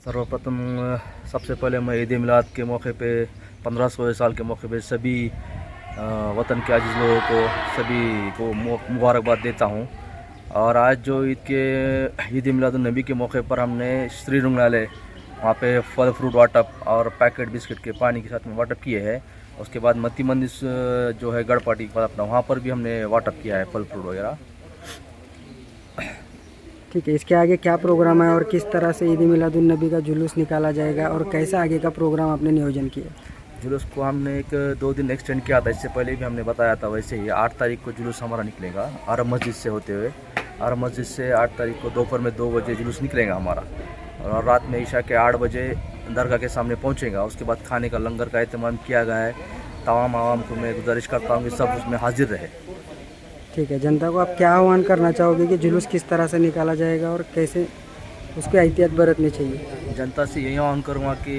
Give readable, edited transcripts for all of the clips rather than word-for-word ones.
सर्वप्रथम सबसे पहले मैं ईद मिलाद के मौके पे 1500 साल के मौके पे सभी वतन के आजिज़ लोगों को सभी को मुबारकबाद देता हूँ। और आज जो ईद मिलादुन्नबी के मौके पर हमने श्री रुग्णालय वहाँ पे फल फ्रूट वाटअप और पैकेट बिस्किट के पानी के साथ में वाटअप किए हैं। उसके बाद मती मंदिर जो है गढ़पाटी का अपना वहाँ पर भी हमने वाटअप किया है फल फ्रूट वगैरह। ठीक है, इसके आगे क्या प्रोग्राम है और किस तरह से ईद मिलादुन्नबी का जुलूस निकाला जाएगा और कैसा आगे का प्रोग्राम आपने नियोजन किया? जुलूस को हमने 2 दिन एक्सटेंड किया था, इससे पहले भी हमने बताया था। वैसे ही 8 तारीख को जुलूस हमारा निकलेगा अरब मस्जिद से होते हुए। अरब मस्जिद से 8 तारीख को दोपहर में 2 बजे जुलूस निकलेगा हमारा, और रात में ईशा के 8 बजे दरगाह के सामने पहुँचेगा। उसके बाद खाने का लंगर का अहतमाम किया गया है। तमाम आवाम को मैं गुजारिश करता हूँ कि सब उसमें हाजिर रहे। ठीक है, जनता को आप क्या आह्वान करना चाहोगे कि जुलूस किस तरह से निकाला जाएगा और कैसे उसकी एहतियात बरतनी चाहिए? जनता से यही आह्वान करूँगा कि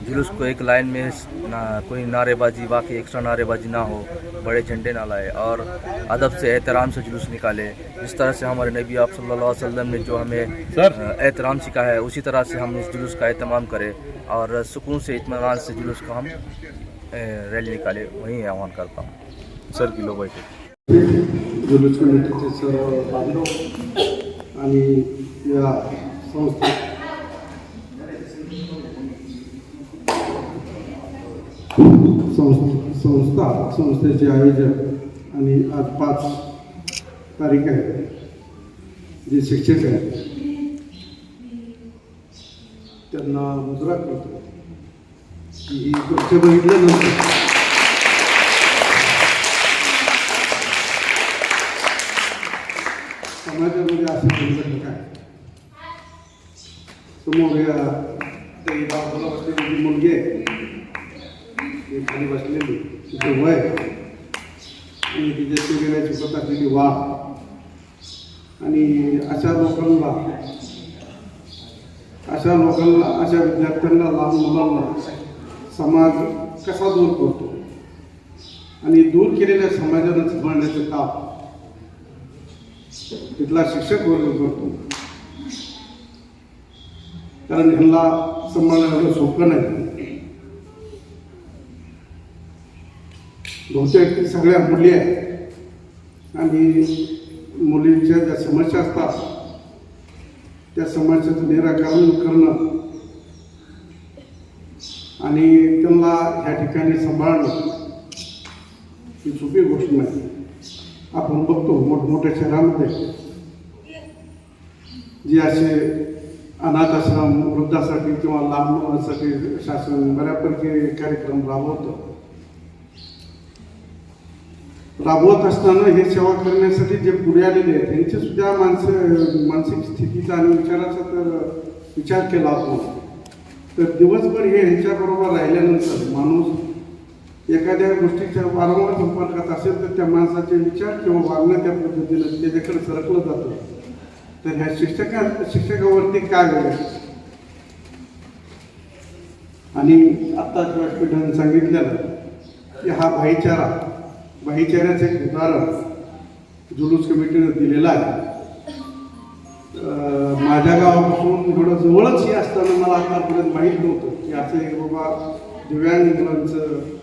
जुलूस को एक लाइन में ना कोई नारेबाजी बाकी एक्स्ट्रा नारेबाजी ना हो, बड़े झंडे ना लाए और अदब से एहतराम से जुलूस निकाले। जिस तरह से हमारे नबी आप सल्लल्लाहु अलैहि वसल्लम ने जो हमें एहतराम सिखाया है, उसी तरह से हम इस जुलूस का एहतमाम करें और सुकून से इत्मीनान से जुलूस को हम रैली निकाले। वही आह्वान करता हूँ। सर किलो बैठे जुलूस कमिटीचे सर्व बांधव आणि या संस्थेचे आयोजक आणि आज 5 तारीख आहे, जे शिक्षक आहेत त्यांना मुजरा करतो की ही गोष्ट बघितल्यानंतर समाजामध्ये असं घडलं काय. समोर या बाजूला बसलेली मुलगी आहे, खाली बसलेली तिचे वय आणि तिच्या शरीराची स्वतःची वाढ, आणि अशा लोकांना अशा विद्यार्थ्यांना लहान मुलांना समाज कसा दूर करतो आणि दूर केलेल्या समाजानं सांभाळण्याचं काम तिथला शिक्षक वर्ग करतो. कारण ह्यांना सांभाळणं एवढं सोपं नाही. बहुतेक सगळ्या मुली आहेत आणि मुलींच्या ज्या समस्या असतात त्या समस्याचं निराकरण करणं आणि त्यांना ह्या ठिकाणी सांभाळणं ही सोपी गोष्ट नाही. आपण बघतो मोठमोठ्या शहरामध्ये जे असे अनाथ आश्रम वृद्धासाठी किंवा लहान मुलांसाठी शासन बऱ्यापैकी कार्यक्रम राबवत असताना हे सेवा करण्यासाठी जे पुढे आलेले आहेत त्यांची सुद्धा मानसिक स्थितीचा आणि विचाराचा तर विचार केला आपण तर दिवसभर हे ह्यांच्याबरोबर राहिल्यानंतर माणूस एखाद्या गोष्टीच्या वारंवार संपर्कात असेल तर त्या माणसाचे विचार किंवा वागणं त्या पद्धतीनं त्याच्याकडे सरकलं जातं. तर ह्या शिक्षकावरती काय वेळ आणि आत्ताच व्यासपीठाने सांगितलेलं की हा भाईचाऱ्याचं एक उदाहरण जुलूस कमिटीनं दिलेलं आहे. माझ्या गावापासून थोडं जवळच हे असताना मला आतापर्यंत माहीत नव्हतं की असं एक बाबा दिव्यांग मुलांचं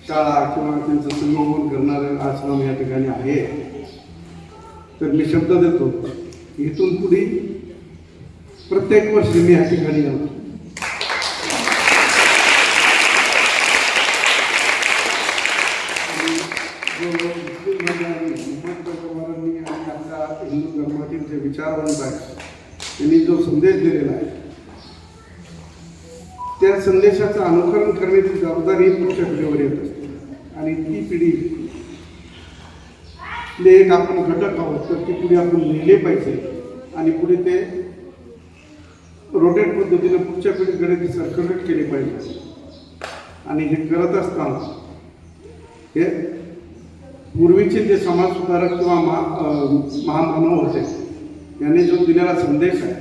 शाळा किंवा त्यांचं संगोपन करणारं आश्रम या ठिकाणी आहे. तर मी शब्द देतो इथून पुढे प्रत्येक वर्षी मी या ठिकाणी येतो. हिंदू धर्मातील जे विचारवंत आहेत त्यांनी जो संदेश दिलेला आहे त्या संदेशाचं अनुकरण करण्याची जबाबदारी पुढच्या पिढीवर येत असते. आणि ती पिढीले एक आपण घटक आहोत तर ती पुढे आपण लिहिले पाहिजे आणि पुढे ते रोटेट पद्धतीने पुढच्या पिढीकडे ती सर्क्युलेट केली पाहिजे. आणि हे करत असताना हे पूर्वीचे जे समाजसुधारक किंवा महामानव होते यांनी जो दिलेला संदेश आहे,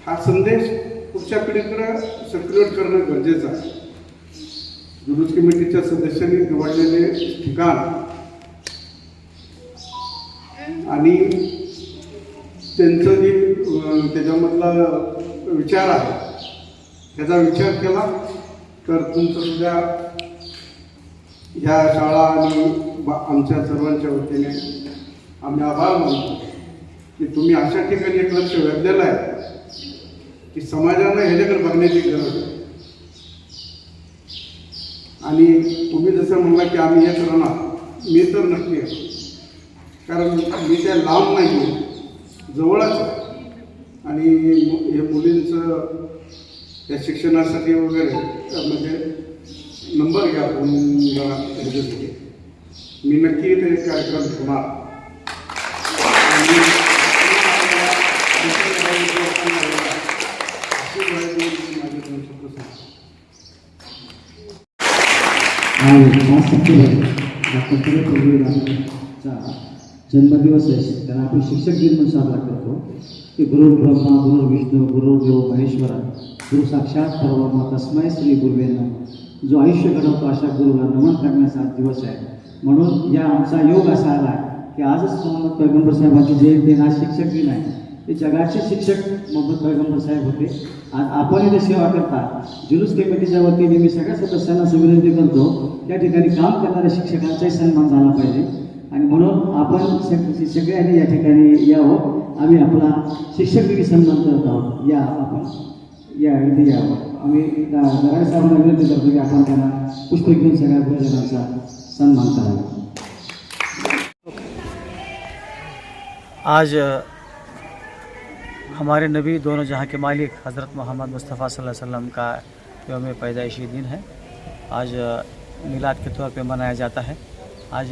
हा संदेश पुढच्या पिढीकडे सर्क्युलेट करणं गरजेचं आहे. जुलूस कमिटीच्या सदस्यांनी निवडलेले ठिकाण आणि त्यांचं जे त्याच्यामधला विचार आहे त्याचा विचार केला तर तुमचं सुद्धा ह्या शाळा आणि आमच्या सर्वांच्या वतीने आम्ही आभार मानतो की तुम्ही अशा ठिकाणी एक लक्ष वेधलेलं आहे की समाजानं ह्याच्याकडे बघण्याची गरज आहे. आणि तुम्ही जसं म्हणला की आम्ही हे करणार, मी तर नक्की आहे, कारण मी त्या लांब नाही आहे, जवळच आहे. आणि हे मुलींचं त्या शिक्षणासाठी वगैरे म्हणजे नंबर घ्या फोन जरा ह्याच्यासाठी. मी नक्की ते कार्यक्रम ठेवणार. जन्मदिवस आहे, त्याला आपण शिक्षक दिन म्हणून साजरा करतो की गुरु ब्रह्मा गुरु विष्णू गुरुदेव महेश्वरा गुरु साक्षात परब्रह्म तस्मै श्री गुरुवे नमः. जो आयुष्य घडवतो अशा गुरुला नमन करण्याचा दिवस आहे. म्हणून या आमचा योग असा आला की आजच मोहम्मद पैगंबर साहेबांची जयंती, हा शिक्षक दिन आहे. ते जगाचे शिक्षक मोहम्मद पैगंबर साहेब होते. आज आपण इथे सेवा करता. जुलूस कमिटीच्या वतीने मी सगळ्या सदस्यांना विनंती करतो त्या ठिकाणी काम करणाऱ्या शिक्षकांचाही सन्मान झाला पाहिजे. आणि म्हणून आपण सगळ्यांनी या ठिकाणी यावं. आम्ही आपला शिक्षक दिनी सन्मान करत आहोत. या आपण या इथे यावं. आम्ही नराळे साहेबांना विनंती करतो की आपण त्यांना पुष्प घेऊन सगळ्या गुरुजनांचा सन्मान करावा. आज हमारे नबी दोनों जहाँ के मालिक हज़रत मोहम्मद मुस्तफ़ा सल्लल्लाहु अलैहि वसल्लम का यौम पैदाइशी दिन है. आज मिलाद के तौर पे मनाया जाता है. आज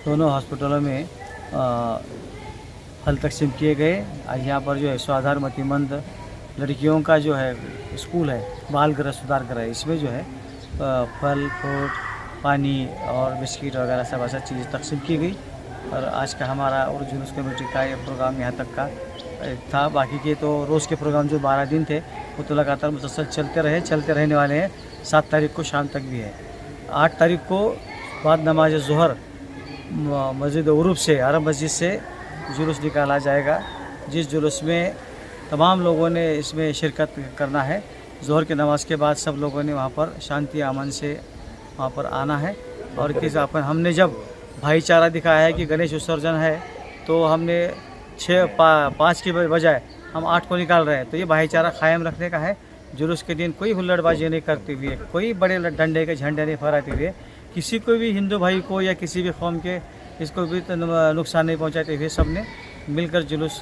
दोनों हॉस्पिटलों में फल तकसीम किए गए. आज यहाँ पर जो है स्वाधार मतिमंद लड़कियों का जो है स्कूल है, बाल गृह सुधार गृह है. इसमें जो है फल फ्रूट पानी और बिस्किट वगैरह सब ऐसा चीज़ तकसीम की गई. और आज का हमारा और जुलूस कमेटी का ये प्रोग्राम यहाँ तक का था. बाकी के तो रोज़ के प्रोग्राम जो 12 दिन थे वो तो लगातार मुसलसल चलते रहने वाले हैं. 7 तारीख को शाम तक भी है. 8 तारीख को बाद नमाज ज़ोहर मस्जिद उरूब से, अरब मस्जिद से जुलूस निकाला जाएगा. जिस जुलूस में तमाम लोगों ने इसमें शिरकत करना है. ज़ोहर की नमाज़ के बाद सब लोगों ने वहाँ पर शांति अमन से वहाँ पर आना है. और किस हमने जब भाईचारा दिखाया है कि गणेश विसर्जन है तो हमने 5 के बजाय हम 8 को निकाल रहे हैं. तो ये भाईचारा कायम रखने का है. जुलूस के दिन कोई हुल्लड़बाजी नहीं करते हुए, कोई बड़े डंडे के झंडे नहीं फहराते हुए, किसी को भी हिंदू भाई को या किसी भी कौम के इसको भी नुकसान नहीं पहुंचाते हुए सब ने मिलकर जुलूस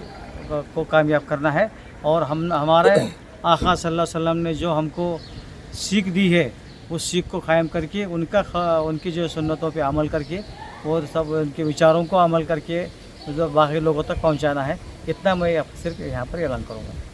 को कामयाब करना है. और हमारे आका सल्लल्लाहु अलैहि वसल्लम ने जो हमको सीख दी है उस सीख को कायम करके उनकी जो सुन्नतों पे अमल करके वो सब उनके विचारों को अमल करके जो बाकी लोगों तक पहुंचाना है. इतना मैं सिर्फ यहाँ पर ऐलान करूँगा.